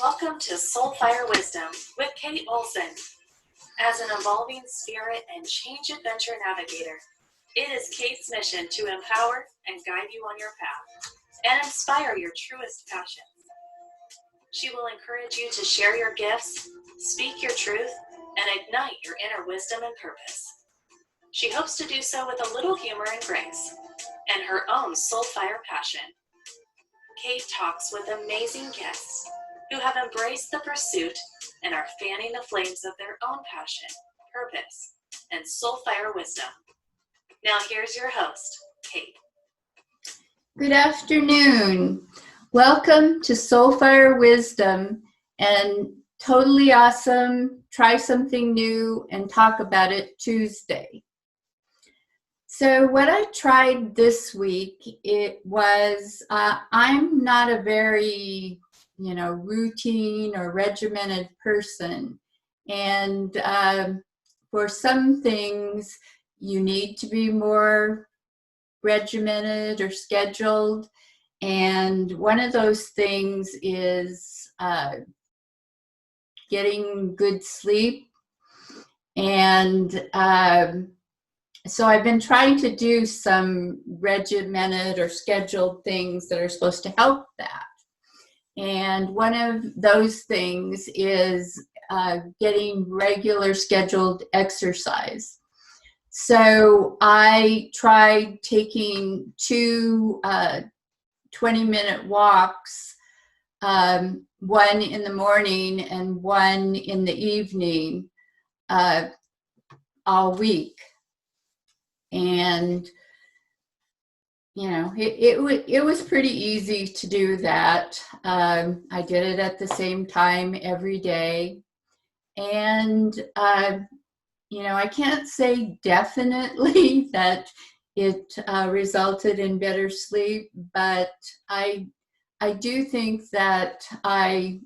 Welcome to Soulfire Wisdom with Kate Olson. As an evolving spirit and change adventure navigator, it is Kate's mission to empower and guide you on your path and inspire your truest passions. She will encourage you to share your gifts, speak your truth, and ignite your inner wisdom and purpose. She hopes to do so with a little humor and grace and her own soulfire passion. Kate talks with amazing guests who have embraced the pursuit and are fanning the flames of their own passion, purpose, and soulfire wisdom. Now here's your host, Kate. Good afternoon. Welcome to Soulfire Wisdom and Totally Awesome, Try Something New and Talk About It Tuesday. So what I tried this week, it was, I'm not a very, routine or regimented person. And for some things, you need to be more regimented or scheduled. And one of those things is getting good sleep. And so I've been trying to do some regimented or scheduled things that are supposed to help that. And one of those things is getting regular scheduled exercise. So I tried taking two 20-minute walks, one in the morning and one in the evening all week. And it was pretty easy to do that. I did it at the same time every day. And, I can't say definitely that it resulted in better sleep, but I do think that I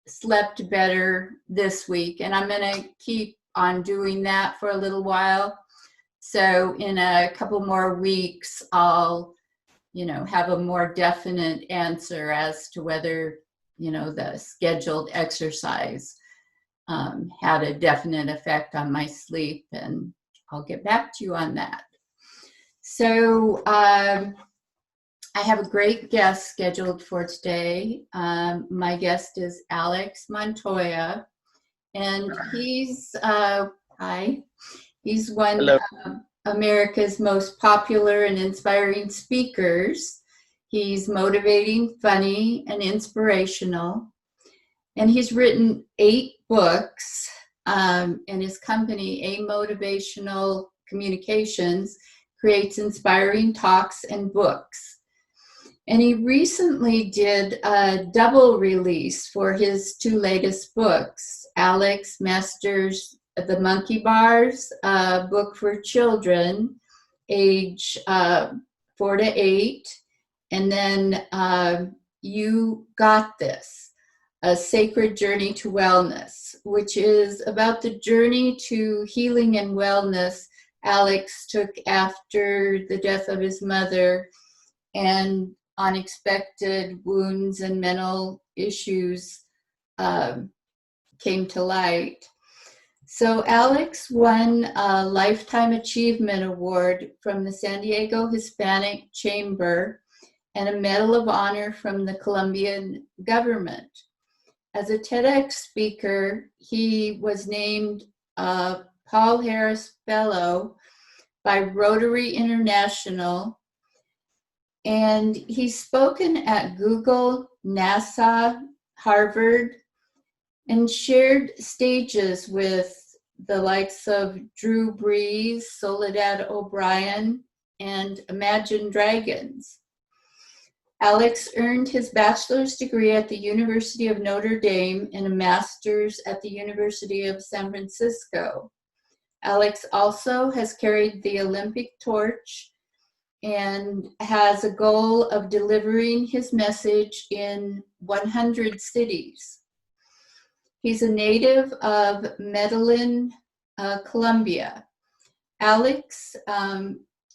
slept better this week. And I'm going to keep on doing that for a little while. So in a couple more weeks, I'll, have a more definite answer as to whether, the scheduled exercise had a definite effect on my sleep, and I'll get back to you on that. So I have a great guest scheduled for today. My guest is Alex Montoya, and he's He's one Hello. of America's most popular and inspiring speakers. He's motivating, funny, and inspirational. And he's written 8 books, and his company, A Motivational Communications, creates inspiring talks and books. And he recently did a double release for his 2 latest books. Alex masters the Monkey Bars, a book for children, age 4 to 8. And then You Got This, A Sacred Journey to Wellness, which is about the journey to healing and wellness Alex took after the death of his mother and unexpected wounds and mental issues came to light. So Alex won a Lifetime Achievement Award from the San Diego Hispanic Chamber and a Medal of Honor from the Colombian government. As a TEDx speaker, he was named a Paul Harris Fellow by Rotary International, and he's spoken at Google, NASA, Harvard, and shared stages with the likes of Drew Brees, Soledad O'Brien, and Imagine Dragons. Alex earned his bachelor's degree at the University of Notre Dame and a master's at the University of San Francisco. Alex also has carried the Olympic torch and has a goal of delivering his message in 100 cities. He's a native of Medellin, Colombia. Alex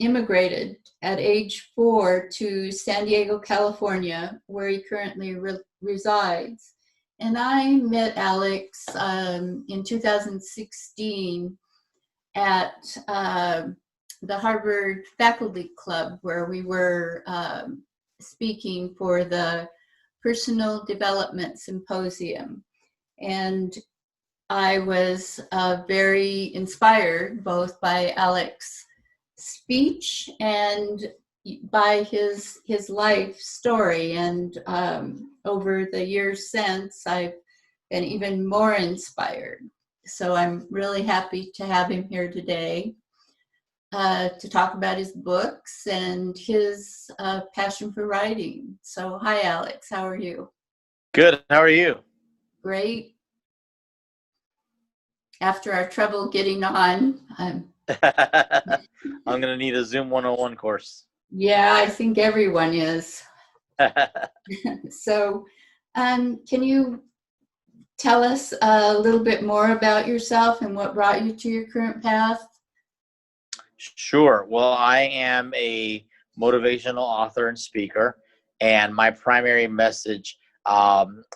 immigrated at age 4 to San Diego, California, where he currently resides. and I met Alex in 2016 at the Harvard Faculty Club, where we were speaking for the Personal Development Symposium. And I was very inspired both by Alex's speech and by his life story. And over the years since, I've been even more inspired. So I'm really happy to have him here today to talk about his books and his passion for writing. So hi, Alex, how are you? Good. How are you? Great. After our trouble getting on, I'm going to need a Zoom 101 course. yeah, I think everyone is. So can you tell us a little bit more about yourself and what brought you to your current path? Sure. Well, I am a motivational author and speaker, and my primary message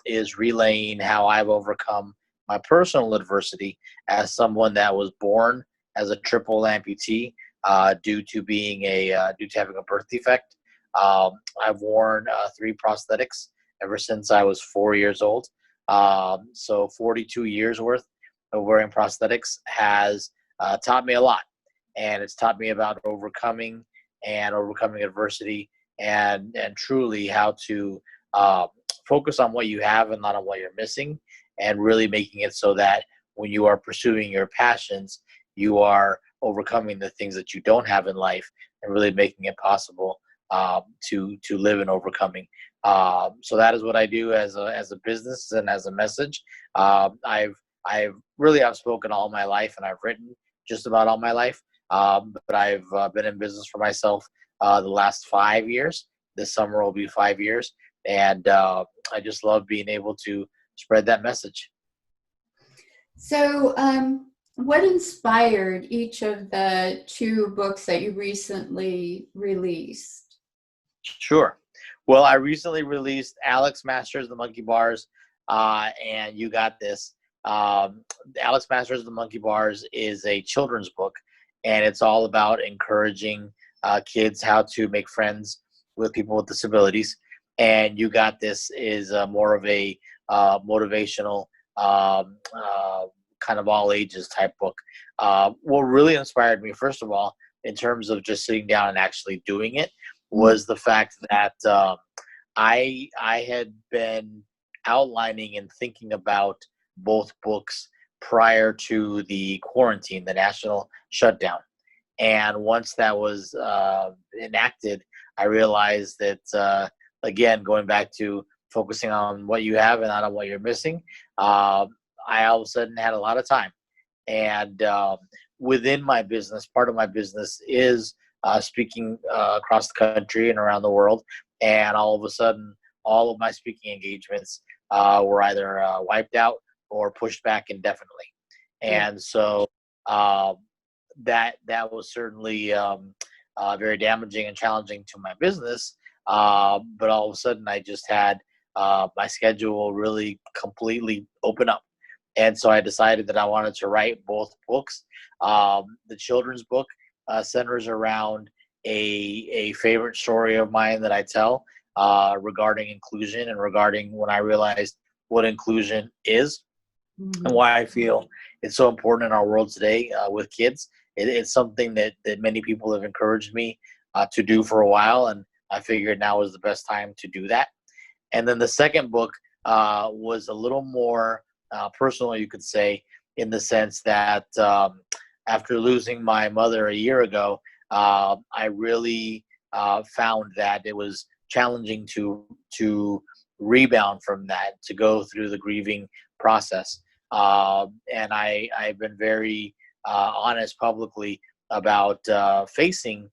is relaying how I've overcome my personal adversity as someone that was born as a triple amputee due to having a birth defect. I've worn 3 prosthetics ever since I was 4 years old. So 42 years worth of wearing prosthetics has taught me a lot. And it's taught me about overcoming adversity and truly how to focus on what you have and not on what you're missing, and really making it so that when you are pursuing your passions, you are overcoming the things that you don't have in life and really making it possible to live in overcoming. So that is what I do as a business and as a message. I've spoken all my life, and I've written just about all my life. But I've been in business for myself the last 5 years. This summer will be 5 years. And I just love being able to spread that message. So what inspired each of the 2 books that you recently released? Sure. Well, I recently released Alex Masters the Monkey Bars, and You Got This. Alex Masters the Monkey Bars is a children's book, and it's all about encouraging kids how to make friends with people with disabilities. And You Got This is more of a motivational, kind of all ages type book. What really inspired me, first of all, in terms of just sitting down and actually doing it, was the fact that I had been outlining and thinking about both books prior to the quarantine, the national shutdown. And once that was enacted, I realized that, again, going back to focusing on what you have and not on what you're missing, I all of a sudden had a lot of time. And within my business, part of my business is speaking across the country and around the world. And all of a sudden, all of my speaking engagements were either wiped out or pushed back indefinitely. And so that was certainly very damaging and challenging to my business. But all of a sudden, I just had my schedule really completely open up. And so I decided that I wanted to write both books. The children's book centers around a favorite story of mine that I tell regarding inclusion and regarding when I realized what inclusion is and why I feel it's so important in our world today with kids. It's something that many people have encouraged me to do for a while, and I figured now is the best time to do that. And then the second book was a little more personal, you could say, in the sense that after losing my mother a year ago, I really found that it was challenging to rebound from that, to go through the grieving process. And I've been very honest publicly about facing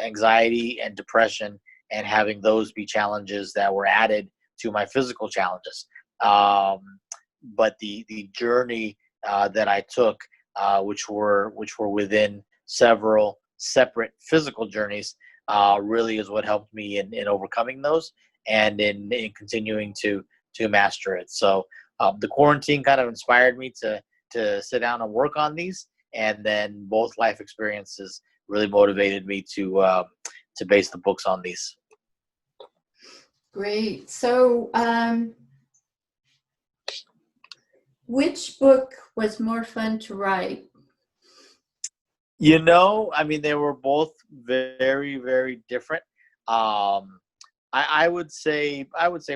anxiety and depression and having those be challenges that were added to my physical challenges. But the journey that I took, which were within several separate physical journeys, really is what helped me in overcoming those and in continuing to to master it. So the quarantine kind of inspired me to sit down and work on these, and then both life experiences really motivated me to base the books on these. Great. So, which book was more fun to write? I mean, they were both very, very different. I would say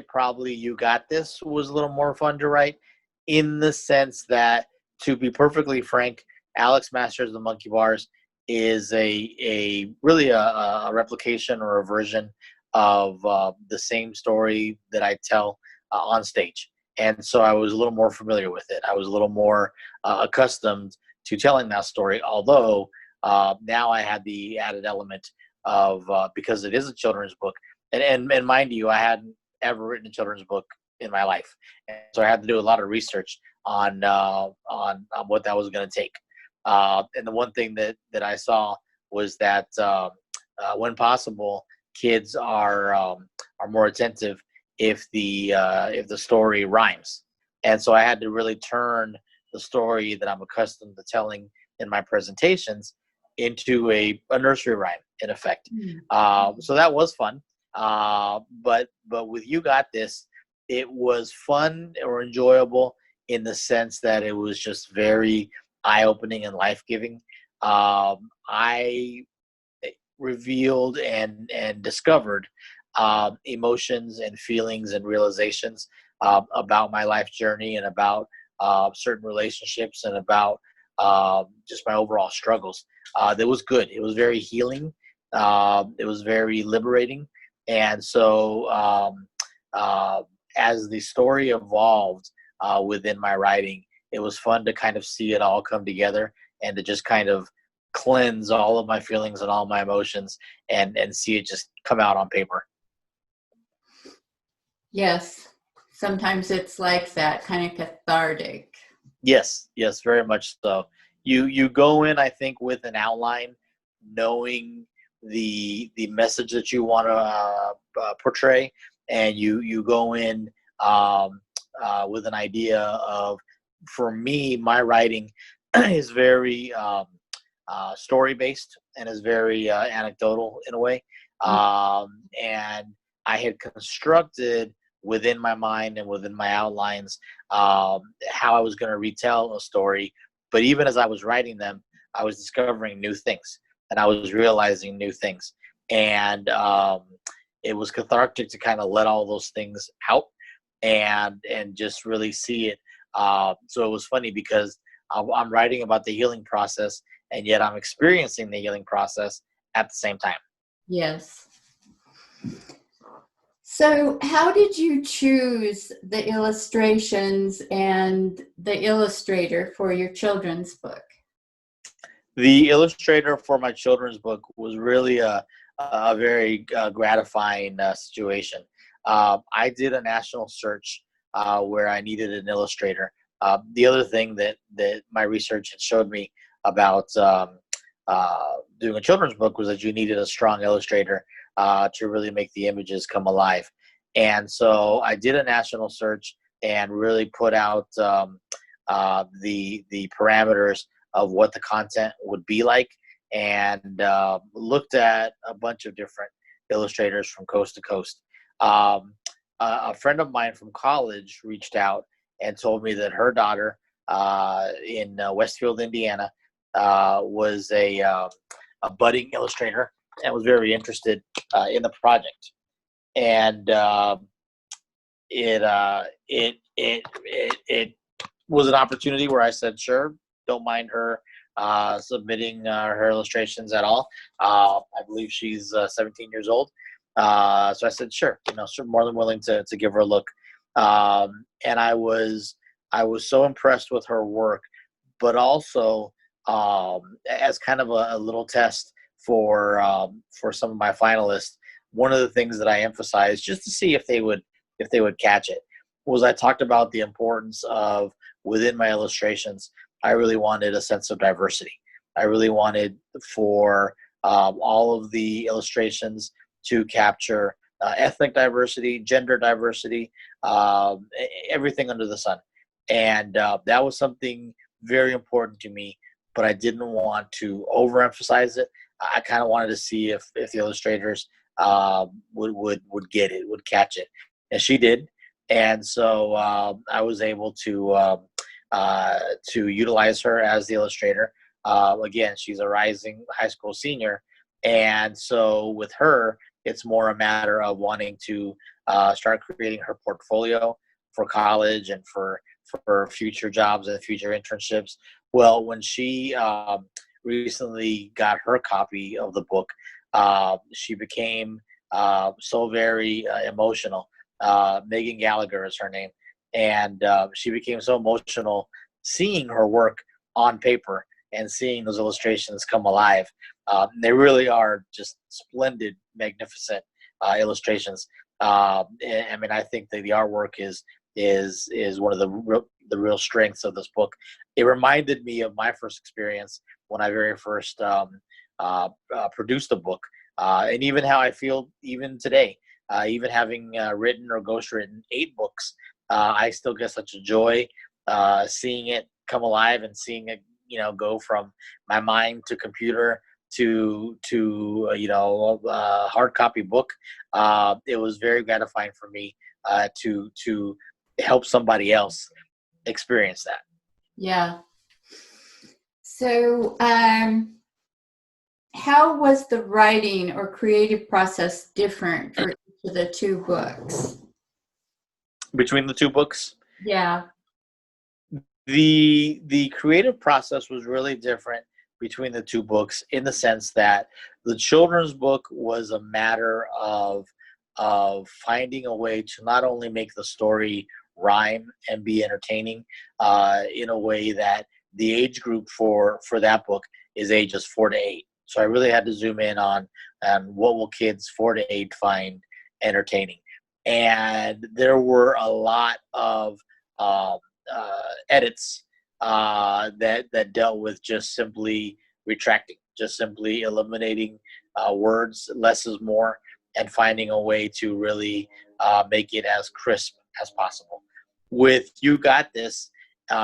probably You Got This was a little more fun to write, in the sense that, to be perfectly frank, Alex Masters of the Monkey Bars is a really a replication or a version of the same story that I tell on stage. And so I was a little more familiar with it. I was a little more accustomed to telling that story, although now I had the added element of, because it is a children's book, and mind you, I hadn't ever written a children's book in my life, and so I had to do a lot of research on what that was going to take. And the one thing that I saw was that when possible, kids are more attentive if the story rhymes, and so I had to really turn the story that I'm accustomed to telling in my presentations into a nursery rhyme, in effect. So that was fun. But with You Got This, it was fun or enjoyable in the sense that it was just very eye-opening and life-giving. I revealed and discovered emotions and feelings and realizations about my life journey, and about certain relationships, and about just my overall struggles. That was good. It was very healing. It was very liberating. And so as the story evolved within my writing, it was fun to kind of see it all come together, and to just kind of cleanse all of my feelings and all my emotions, and see it just come out on paper. Yes. Sometimes it's like that, kind of cathartic. Yes, very much so. You go in, I think, with an outline, knowing the message that you want to portray, and you go in with an idea of, for me, my writing is very story based, and is very anecdotal in a way, and I had constructed within my mind and within my outlines how I was going to retell a story. But even as I was writing them, I was discovering new things, and I was realizing new things. And it was cathartic to kind of let all those things out, and just really see it. So it was funny because I'm writing about the healing process, and yet I'm experiencing the healing process at the same time. Yes. So how did you choose the illustrations and the illustrator for your children's book? The illustrator for my children's book was really a very gratifying situation. I did a national search where I needed an illustrator. The other thing that my research had showed me about doing a children's book was that you needed a strong illustrator to really make the images come alive. And so I did a national search and really put out the parameters of what the content would be like, and looked at a bunch of different illustrators from coast to coast. A friend of mine from college reached out and told me that her daughter in Westfield, Indiana, was a budding illustrator, and was very interested in the project. And it was an opportunity where I said, sure, don't mind her submitting her illustrations at all. I believe she's 17 years old. So I said, sure, so more than willing to give her a look. And I was so impressed with her work, but also as kind of a little test for some of my finalists, one of the things that I emphasized, just to see if they would catch it, was I talked about the importance of, within my illustrations, I really wanted a sense of diversity. I really wanted for all of the illustrations to capture ethnic diversity, gender diversity, everything under the sun. And that was something very important to me, but I didn't want to overemphasize it. I kind of wanted to see if the illustrators would get it, would catch it, and she did. And so I was able to utilize her as the illustrator. Again, she's a rising high school senior, and so with her, it's more a matter of wanting to start creating her portfolio for college and for future jobs and future internships. Well, when she recently got her copy of the book, she became so very emotional. Megan Gallagher is her name, and she became so emotional seeing her work on paper and seeing those illustrations come alive. They really are just splendid, magnificent illustrations. I mean, I think that the artwork is one of the real strengths of this book. It reminded me of my first experience when I very first produced a book, and even how I feel even today. Even having written or ghostwritten 8 books, I still get such a joy seeing it come alive and seeing it, go from my mind to computer to hard copy book. It was very gratifying for me to help somebody else experience that. Yeah. So, how was the writing or creative process different for each of the 2 books? Between the 2 books, Yeah. the creative process was really different between the 2 books in the sense that the children's book was a matter of finding a way to not only make the story rhyme and be entertaining in a way that the age group for that book is ages 4 to 8. So I really had to zoom in on what will kids 4 to 8 find entertaining. And there were a lot of edits that dealt with just simply retracting, just simply eliminating words, less is more, and finding a way to really make it as crisp as possible. With You Got This,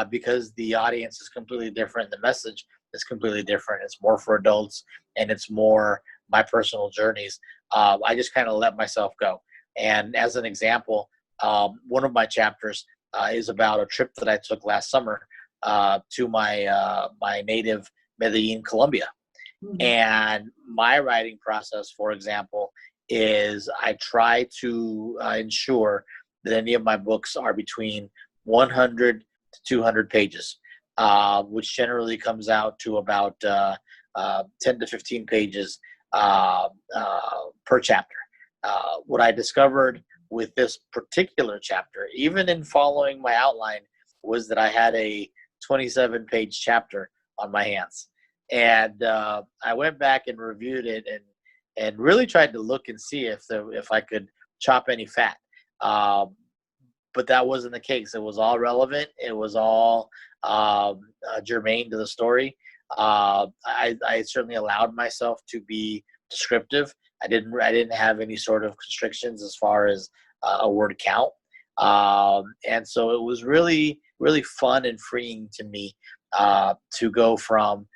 because the audience is completely different, the message is completely different. It's more for adults, and it's more my personal journeys. I just kind of let myself go. And as an example, one of my chapters is about a trip that I took last summer to my native Medellin, Colombia. Mhm. And my writing process, for example, is I try to ensure that any of my books are between 100 to 200 pages, which generally comes out to about 10 to 15 pages per chapter. What I discovered with this particular chapter, even in following my outline, was that I had a 27-page chapter on my hands. And I went back and reviewed it and really tried to look and see if I could chop any fat. But that wasn't the case. It was all relevant. It was all germane to the story. I certainly allowed myself to be descriptive. I didn't have any sort of constrictions as far as a word count. And so it was really, really fun and freeing to me to go from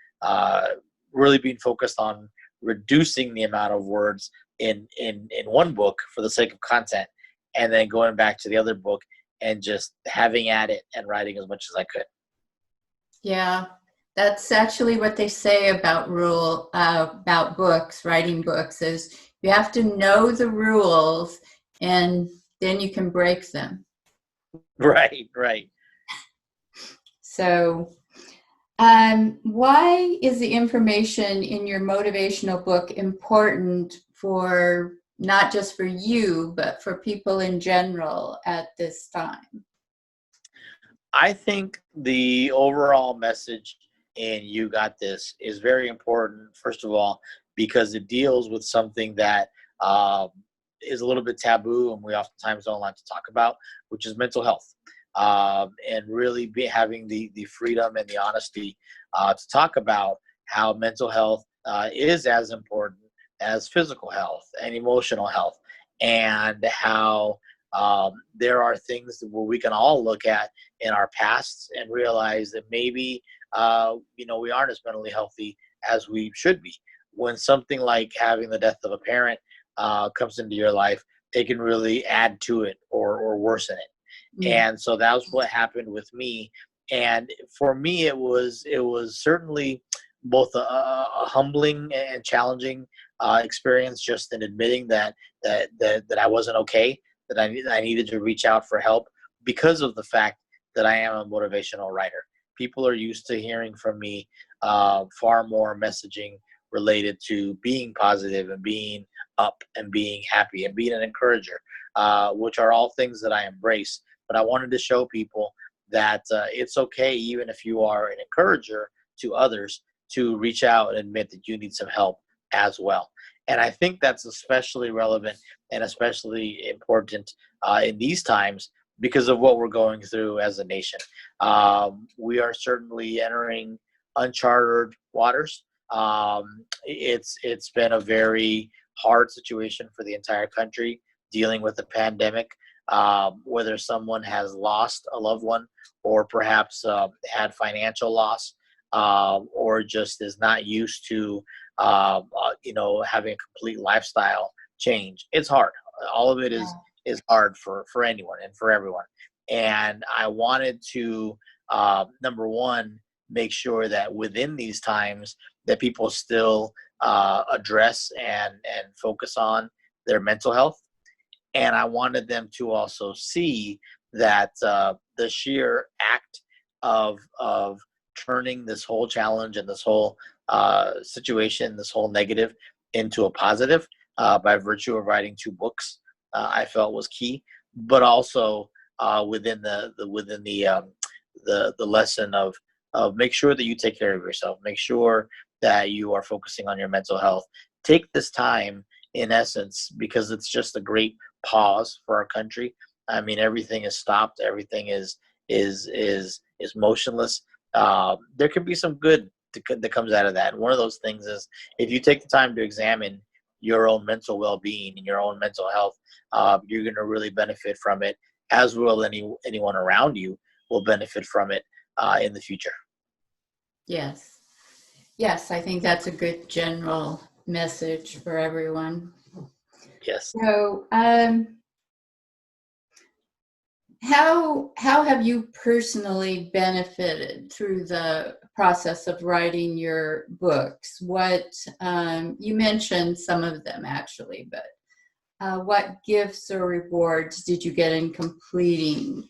really being focused on reducing the amount of words in one book for the sake of content, and then going back to the other book and just having at it and writing as much as I could. Yeah, that's actually what they say about about books, writing books, is you have to know the rules and then you can break them. Right. So, why is the information in your motivational book important for not just for you, but for people in general at this time? I think the overall message in You Got This is very important, first of all, because it deals with something that is a little bit taboo and we oftentimes don't like to talk about, which is mental health. And really having the freedom and the honesty to talk about how mental health is as important as physical health and emotional health. and how there are things where we can all look at in our pasts and realize that maybe we aren't as mentally healthy as we should be. When something like having the death of a parent comes into your life, it can really add to it or worsen it. Mm. And so that was what happened with me. And for me, it was certainly both a humbling and challenging experience, just in admitting that I wasn't okay, that I needed to reach out for help because of the fact that I am a motivational writer. People are used to hearing from me far more messaging related to being positive and being up and being happy and being an encourager, which are all things that I embrace. But I wanted to show people that it's okay, even if you are an encourager to others, to reach out and admit that you need some help as well. And I think that's especially relevant and especially important in these times because of what we're going through as a nation. We are certainly entering uncharted waters. It's been a very hard situation for the entire country dealing with the pandemic. Whether someone has lost a loved one or perhaps had financial loss, or just is not used to having a complete lifestyle change. It's hard. All of it is hard for anyone and for everyone. And I wanted to number one, make sure that within these times that people still address and focus on their mental health. And I wanted them to also see that the sheer act of turning this whole challenge and this whole situation, this whole negative, into a positive by virtue of writing 2 books, I felt was key. But also within the lesson of make sure that you take care of yourself, make sure that you are focusing on your mental health. Take this time, in essence, because it's just a great pause for our country. I mean, everything is stopped. Everything is motionless. There could be some good that comes out of that. And one of those things is if you take the time to examine your own mental well-being and your own mental health, you're going to really benefit from it, as will anyone around you will benefit from it in the future. Yes, I think that's a good general message for everyone. Yes. So, how have you personally benefited through the process of writing your books? What you mentioned some of them actually, but what gifts or rewards did you get in completing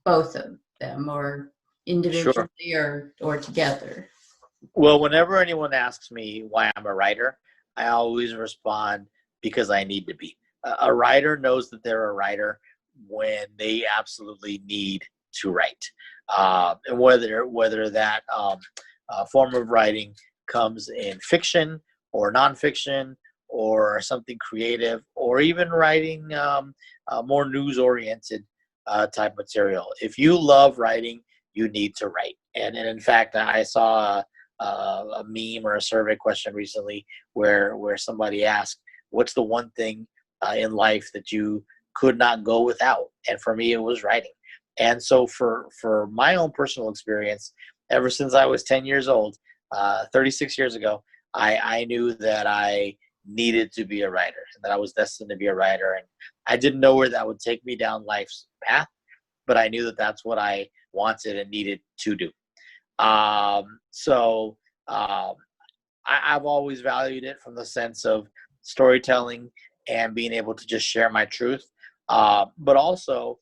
both of them, or individually Sure. or together? Well, whenever anyone asks me why I'm a writer, I always respond because I need to be. A writer knows that they're a writer when they absolutely need to write, and whether that form of writing comes in fiction or nonfiction or something creative, or even writing more news-oriented type material. If you love writing, you need to write. And in fact, I saw a meme or a survey question recently where somebody asked, "What's the one thing in life that you could not go without?" And for me, it was writing. And so for my own personal experience, ever since I was 10 years old, 36 years ago, I knew that I needed to be a writer and that I was destined to be a writer. And I didn't know where that would take me down life's path, but I knew that that's what I wanted and needed to do. So I've always valued it from the sense of storytelling and being able to just share my truth. But also,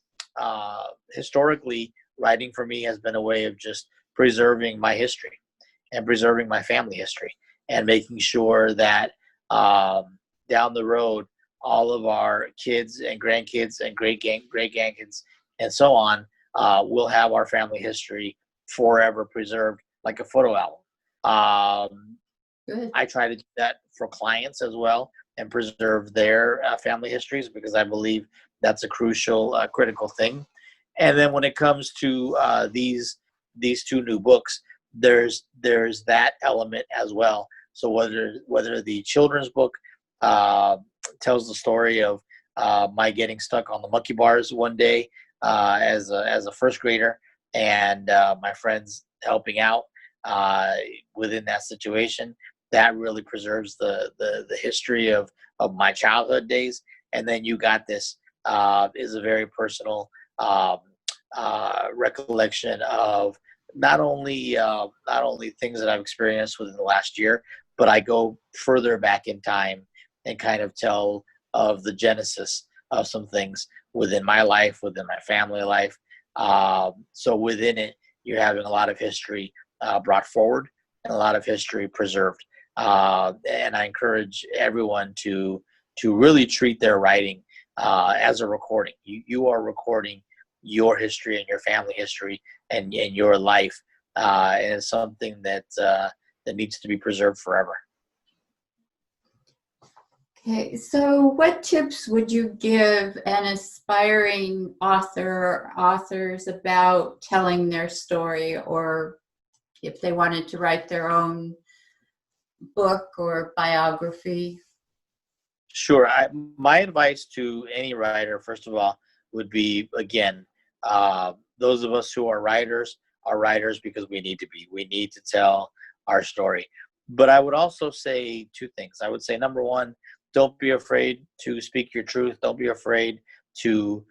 historically, writing for me has been a way of just preserving my history and preserving my family history and making sure that down the road, all of our kids and grandkids and great grandkids and so on will have our family history forever preserved like a photo album. Good. I try to do that for clients as well and preserve their family histories because I believe that's a crucial, critical thing. And then when it comes to these 2 new books, there's that element as well. So whether the children's book tells the story of my getting stuck on the monkey bars one day as a first grader, and my friends helping out within that situation. That really preserves the history of my childhood days. And then You Got This is a very personal um, recollection of not only things that I've experienced within the last year, but I go further back in time and kind of tell of the genesis of some things within my life, within my family life. So within it, you're having a lot of history brought forward and a lot of history preserved. And I encourage everyone to really treat their writing as a recording. You are recording your history and your family history and your life, and it's something that needs to be preserved forever. Okay, so what tips would you give an aspiring author or authors about telling their story, or if they wanted to write their own book or biography? Sure. My advice to any writer, first of all, would be, again, those of us who are writers because we need to be. We need to tell our story. But I would also say two things. I would say, number one, don't be afraid to speak your truth. Don't be afraid to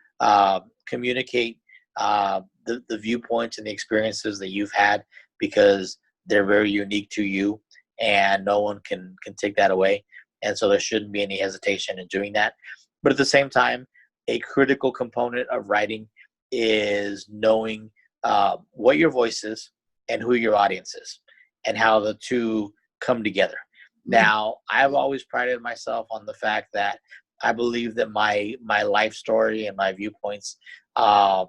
communicate the viewpoints and the experiences that you've had, because they're very unique to you, and no one can take that away. And so there shouldn't be any hesitation in doing that. But at the same time, a critical component of writing is knowing what your voice is and who your audience is, and how the two come together. Now, I've always prided myself on the fact that I believe that my life story and my viewpoints are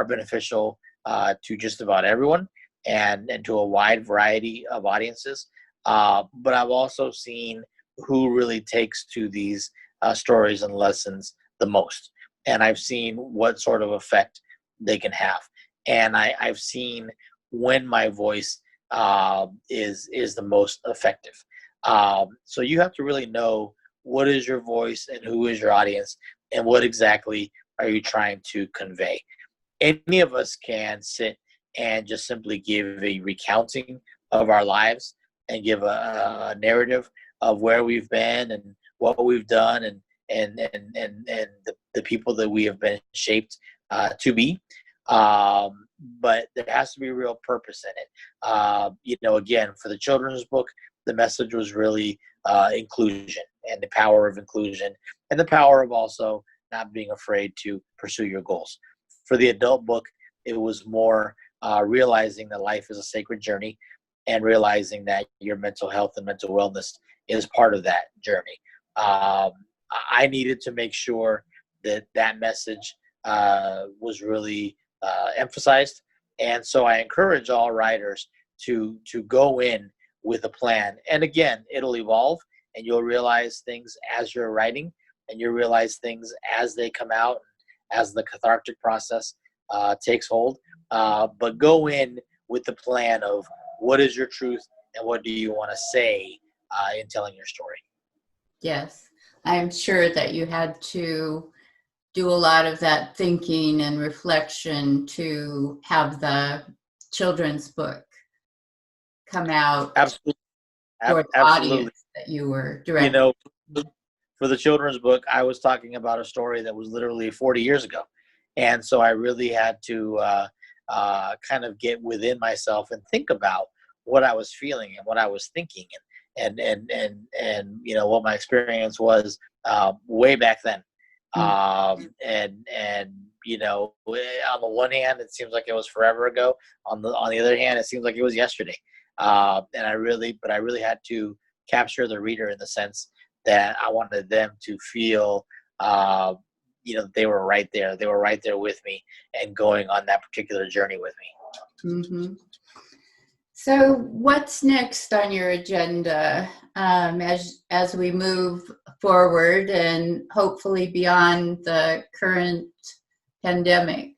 beneficial to just about everyone, and to a wide variety of audiences. But I've also seen who really takes to these stories and lessons the most. And I've seen what sort of effect they can have. And I've seen when my voice is the most effective. So you have to really know what is your voice and who is your audience, and what exactly are you trying to convey. Any of us can sit and just simply give a recounting of our lives and give a narrative of where we've been and what we've done, and the people that we have been shaped to be. But there has to be real purpose in it. Again, for the children's book, the message was really inclusion, and the power of inclusion, and the power of also not being afraid to pursue your goals. For the adult book, it was more realizing that life is a sacred journey, and realizing that your mental health and mental wellness is part of that journey. I needed to make sure that message was really emphasized. And so I encourage all writers to go in with a plan. And again, it'll evolve, and you'll realize things as you're writing, and you'll realize things as they come out, as the cathartic process takes hold. But go in with the plan of what is your truth and what do you want to say in telling your story. Yes, I'm sure that you had to do a lot of that thinking and reflection to have the children's book come out Absolutely. for the Absolutely. audience that you were directing. For the children's book, I was talking about a story that was literally 40 years ago. And so I really had to kind of get within myself and think about what I was feeling and what I was thinking, and what my experience was way back then. On the one hand, it seems like it was forever ago. On the other hand, it seems like it was yesterday. And I really had to capture the reader in the sense that I wanted them to feel, they were right there. They were right there with me and going on that particular journey with me. Mm-hmm. So what's next on your agenda as we move forward and hopefully beyond the current pandemic?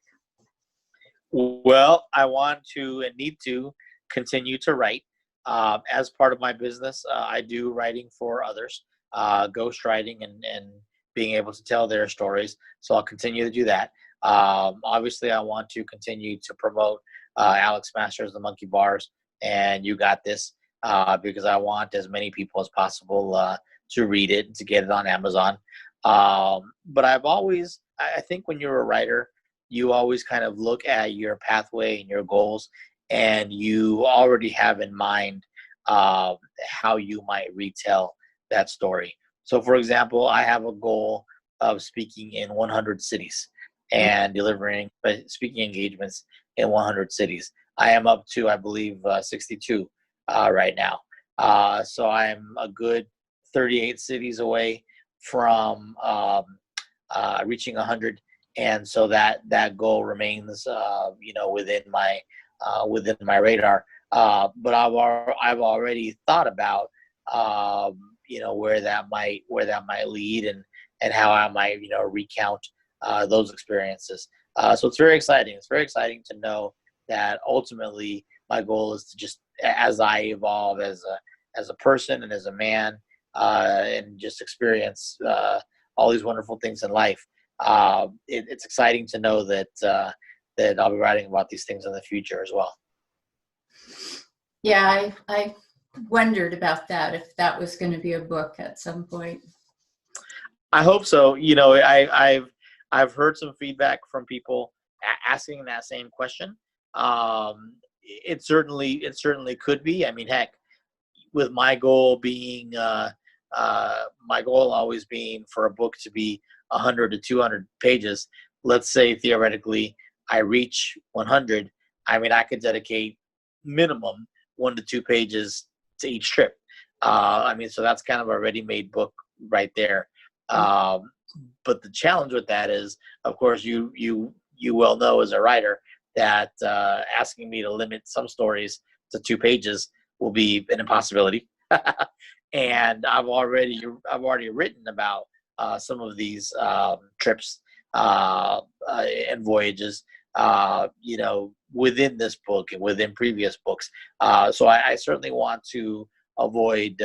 Well, I want to and need to continue to write. As part of my business, I do writing for others, ghost writing, and being able to tell their stories. So I'll continue to do that. Obviously, I want to continue to promote Alex Masters, The Monkey Bars, and You Got This, because I want as many people as possible to read it and to get it on Amazon. But I think when you're a writer, you always kind of look at your pathway and your goals, and you already have in mind how you might retell that story. So, for example, I have a goal of speaking in 100 cities and delivering speaking engagements in 100 cities. I am up to, I believe, 62 right now. So I'm a good 38 cities away from reaching 100, and so that goal remains, within my radar. But I've already thought about, where that might lead, and how I might, recount those experiences. So it's very exciting. It's very exciting to know that ultimately my goal is to just, as I evolve as a person and as a man, and just experience all these wonderful things in life. It's exciting to know that I'll be writing about these things in the future as well. Yeah, I wondered about that, if that was going to be a book at some point. I hope so. I've heard some feedback from people asking that same question. It certainly could be. I mean, heck, with my goal being my goal always being for a book to be 100 to 200 pages. Let's say theoretically I reach 100. I mean, I could dedicate minimum 1 to 2 pages to each trip. So that's kind of a ready-made book right there. But the challenge with that is, of course, you well know as a writer that asking me to limit some stories to 2 pages will be an impossibility. And I've already written about some of these trips and voyages, within this book and within previous books. So I certainly want to avoid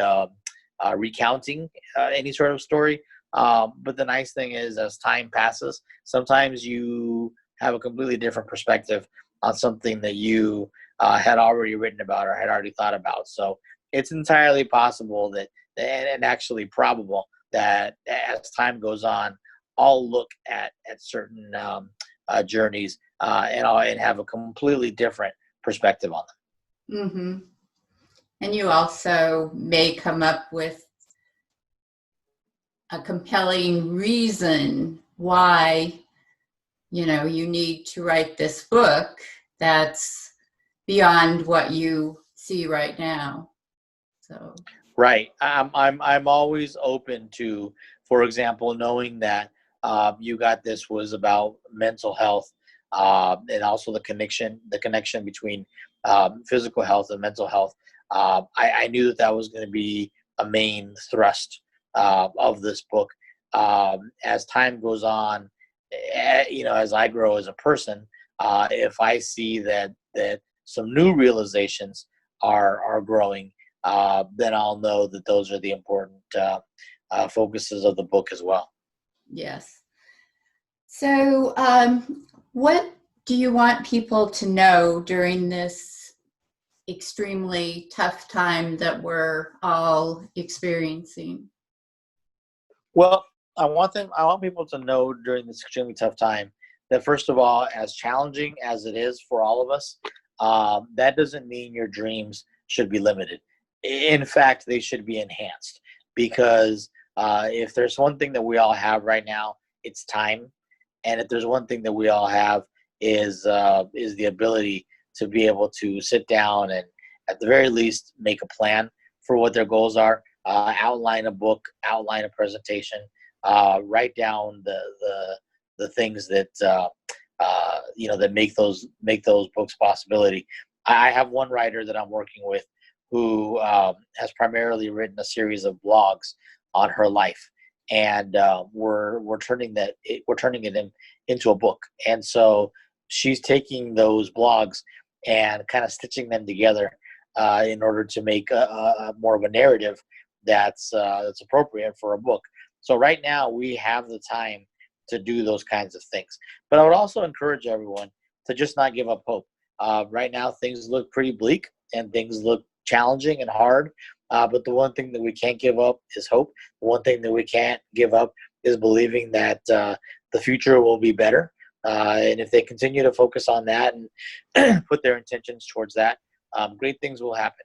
recounting any sort of story. But the nice thing is, as time passes, sometimes you have a completely different perspective on something that you had already written about or had already thought about. So it's entirely possible and actually probable that as time goes on, I'll look at certain journeys and have a completely different perspective on them. Mm-hmm. And you also may come up with a compelling reason why, you need to write this book that's beyond what you see right now. So. Right. I'm always open to, for example, knowing that You Got This was about mental health, and also the connection between physical health and mental health. I knew that was going to be a main thrust of this book. As time goes on, as I grow as a person, if I see that some new realizations are growing, then I'll know that those are the important focuses of the book as well. Yes. So, what do you want people to know during this extremely tough time that we're all experiencing? Well, I want people to know during this extremely tough time that, first of all, as challenging as it is for all of us, that doesn't mean your dreams should be limited. In fact, they should be enhanced, because if there's one thing that we all have right now, it's time. And if there's one thing that we all have is the ability to be able to sit down and, at the very least, make a plan for what their goals are, outline a book, outline a presentation, write down the things that that make those books possibility. I have one writer that I'm working with who has primarily written a series of blogs on her life, and we're turning it into a book. And so she's taking those blogs and kind of stitching them together in order to make a more of a narrative that's appropriate for a book. So right now we have the time to do those kinds of things. But I would also encourage everyone to just not give up hope. Right now things look pretty bleak and things look challenging and hard. But the one thing that we can't give up is hope. The one thing that we can't give up is believing that the future will be better. And if they continue to focus on that and put their intentions towards that, great things will happen.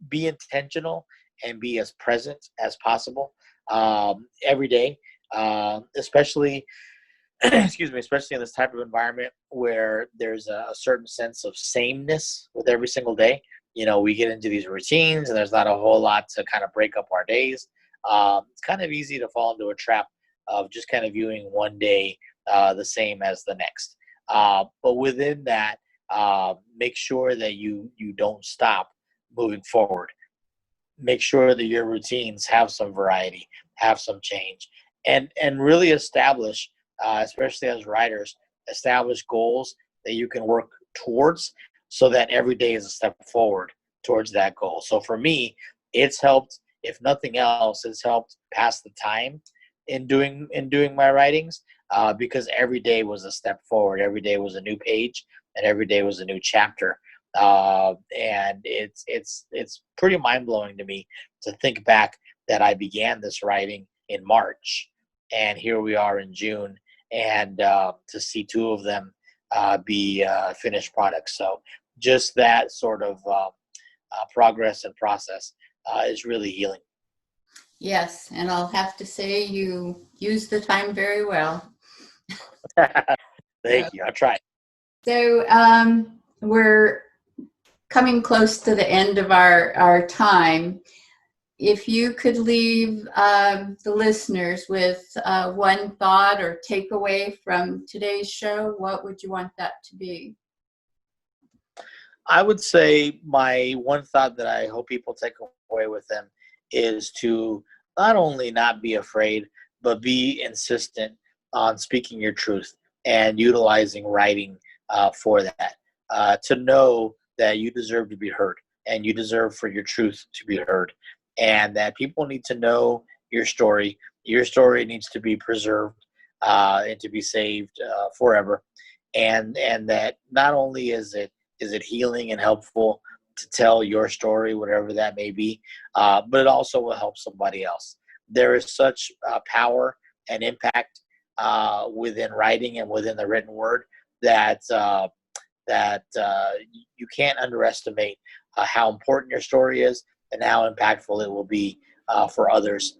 Be intentional and be as present as possible every day, especially excuse me, especially in this type of environment where there's a certain sense of sameness with every single day. You know, we get into these routines and there's not a whole lot to kind of break up our days. It's kind of easy to fall into a trap of just kind of viewing one day the same as the next. But within that, make sure that you don't stop moving forward. Make sure that your routines have some variety, have some change, and really establish, especially as writers, establish goals that you can work towards, so that every day is a step forward towards that goal. So for me, it's helped. If nothing else, it's helped pass the time in doing my writings, because every day was a step forward. Every day was a new page, and every day was a new chapter. And it's pretty mind blowing to me to think back that I began this writing in March, and here we are in June, and to see two of them be finished products. So just that sort of progress and process is really healing. Yes, and I'll have to say you used the time very well. Thank you. I tried. So we're coming close to the end of our time. If you could leave the listeners with one thought or takeaway from today's show, what would you want that to be? I would say my one thought that I hope people take away with them is to not only not be afraid, but be insistent on speaking your truth and utilizing writing for that. To know that you deserve to be heard and you deserve for your truth to be heard, and that people need to know your story. Your story needs to be preserved and to be saved forever. And that not only is it healing and helpful to tell your story, whatever that may be, but it also will help somebody else. There is such power and impact within writing and within the written word that you can't underestimate how important your story is and how impactful it will be for others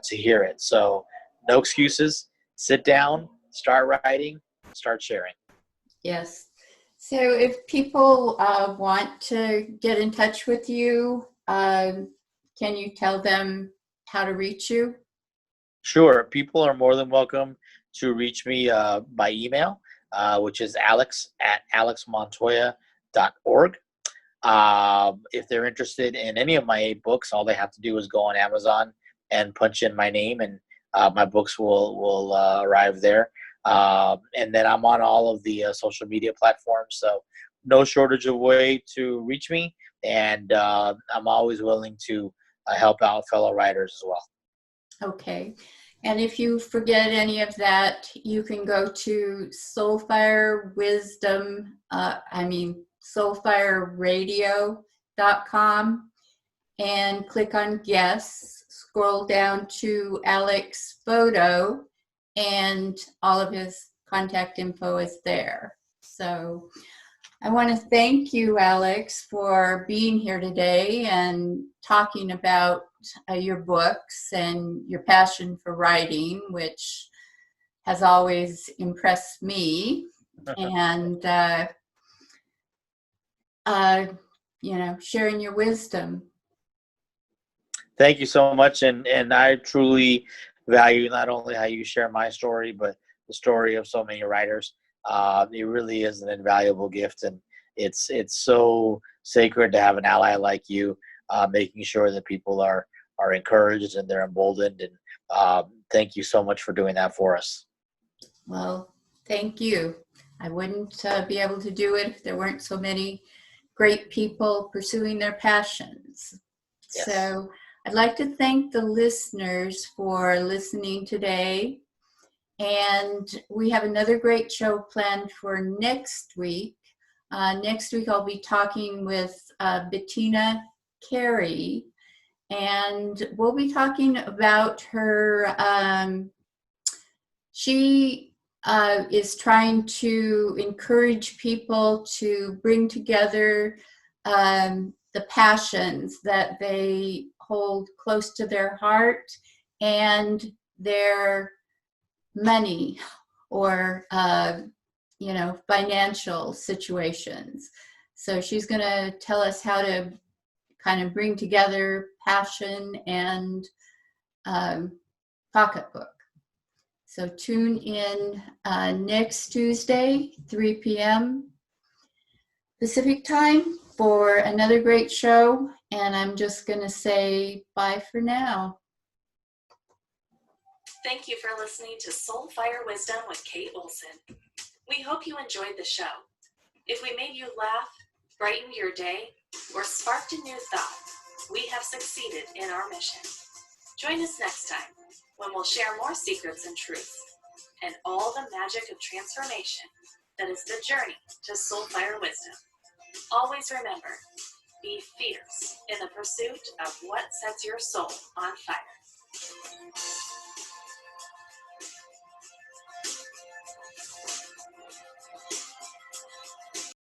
to hear it. So no excuses. Sit down, start writing, start sharing. Yes. So if people want to get in touch with you, can you tell them how to reach you? Sure. People are more than welcome to reach me by email, which is alex@alexmontoya.org. If they're interested in any of my 8 books, all they have to do is go on Amazon and punch in my name, and my books will arrive there. And then I'm on all of the social media platforms, so no shortage of way to reach me. And I'm always willing to help out fellow writers as well. Okay. And if you forget any of that, you can go to soulfireradio.com and click on guests, scroll down to Alex's photo, and all of his contact info is there. So I want to thank you, Alex, for being here today and talking about your books and your passion for writing, which has always impressed me. And, sharing your wisdom. Thank you so much. And I truly value not only how you share my story, but the story of so many writers. It really is an invaluable gift, and it's so sacred to have an ally like you, making sure that people are encouraged and they're emboldened. And thank you so much for doing that for us. Well, thank you. I wouldn't be able to do it if there weren't so many great people pursuing their passions. Yes. So I'd like to thank the listeners for listening today. And we have another great show planned for next week. Next week, I'll be talking with Bettina Carey, and we'll be talking about her. She is trying to encourage people to bring together the passions that they hold close to their heart and their money or financial situations. So she's going to tell us how to kind of bring together passion and pocketbook. So tune in next Tuesday, 3 p.m. Pacific time for another great show. And I'm just going to say bye for now. Thank you for listening to Soul Fire Wisdom with Kate Olson. We hope you enjoyed the show. If we made you laugh, brightened your day, or sparked a new thought, we have succeeded in our mission. Join us next time when we'll share more secrets and truths and all the magic of transformation that is the journey to Soul Fire Wisdom. Always remember, be fierce in the pursuit of what sets your soul on fire.